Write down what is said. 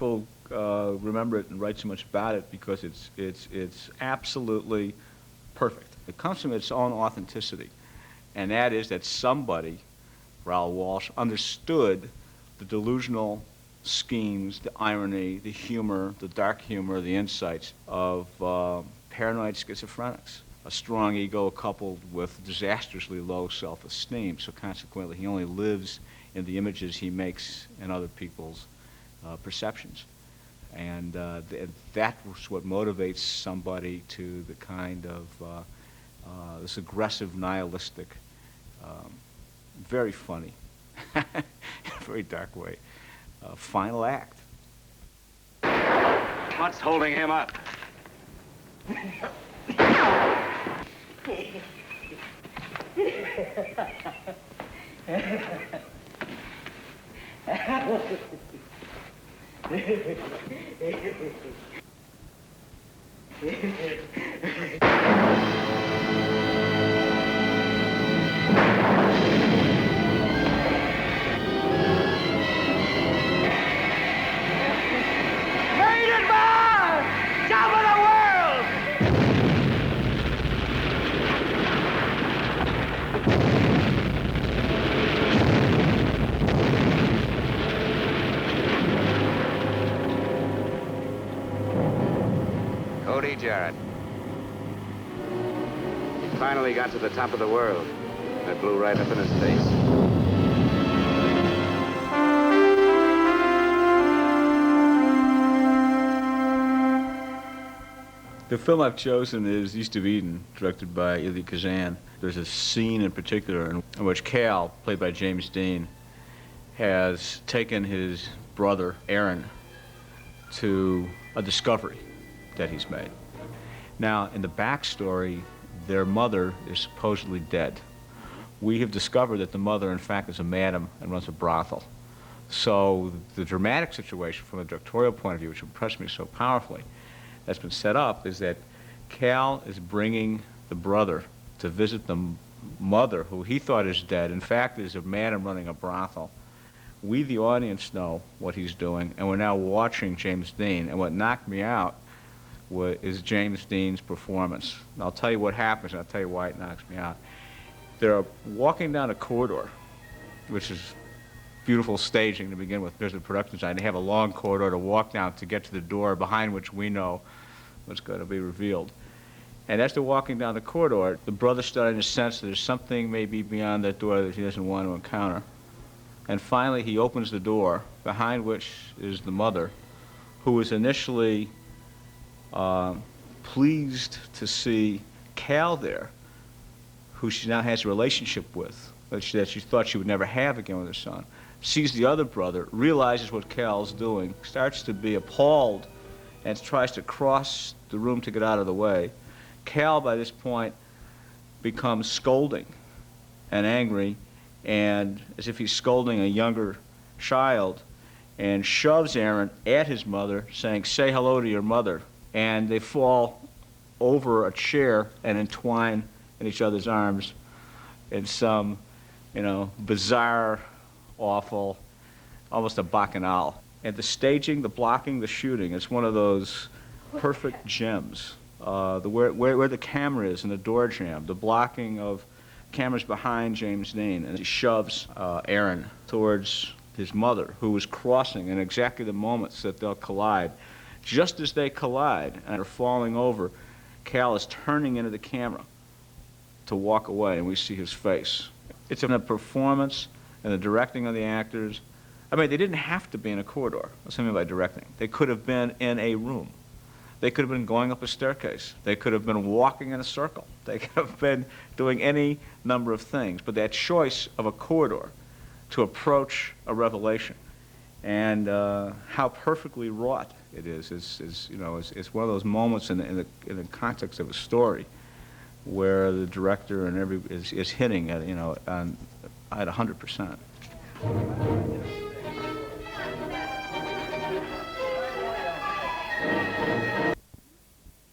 People remember it and write so much about it because it's absolutely perfect. It comes from its own authenticity, and that is that somebody, Raoul Walsh, understood the delusional schemes, the irony, the humor, the dark humor, the insights of paranoid schizophrenics. A strong ego coupled with disastrously low self-esteem. So consequently, he only lives in the images he makes in other people's perceptions. And that was what motivates somebody to the kind of this aggressive, nihilistic, very funny, in a very dark way, final act. What's holding him up? Jarrett. He finally got to the top of the world. It blew right up in his face. The film I've chosen is East of Eden, directed by Elie Kazan. There's a scene in particular in which Cal, played by James Dean, has taken his brother, Aaron, to a discovery that he's made. Now, in the backstory, their mother is supposedly dead. We have discovered that the mother, in fact, is a madam and runs a brothel. So the dramatic situation from a directorial point of view, which impressed me so powerfully, that's been set up, is that Cal is bringing the brother to visit the mother, who he thought is dead. In fact, is a madam running a brothel. We, the audience, know what he's doing, and we're now watching James Dean. And what knocked me out is James Dean's performance. And I'll tell you what happens, and I'll tell you why it knocks me out. They're walking down a corridor, which is beautiful staging to begin with. There's the production design. They have a long corridor to walk down to get to the door behind which we know what's going to be revealed. And as they're walking down the corridor, the brother's starting to sense that there's something maybe beyond that door that he doesn't want to encounter. And finally, he opens the door, behind which is the mother, who is initially pleased to see Cal there, who she now has a relationship with, that she thought she would never have again with her son. Sees the other brother, realizes what Cal's doing, starts to be appalled, and tries to cross the room to get out of the way. Cal, by this point, becomes scolding and angry, and as if he's scolding a younger child, and shoves Aaron at his mother, saying, "Say hello to your mother." And they fall over a chair and entwine in each other's arms in some, bizarre, awful, almost a bacchanal. And the staging, the blocking, the shooting, it's one of those perfect gems. Where the camera is in the door jam, the blocking of cameras behind James Dean, and he shoves Aaron towards his mother, who is crossing in exactly the moments that they'll collide. Just as they collide and are falling over, Cal is turning into the camera to walk away, and we see his face. It's in the performance and the directing of the actors. I mean, they didn't have to be in a corridor. That's what I mean by directing. They could have been in a room. They could have been going up a staircase. They could have been walking in a circle. They could have been doing any number of things. But that choice of a corridor to approach a revelation, and how perfectly wrought it is one of those moments in the context of a story where the director and is hitting at 100%.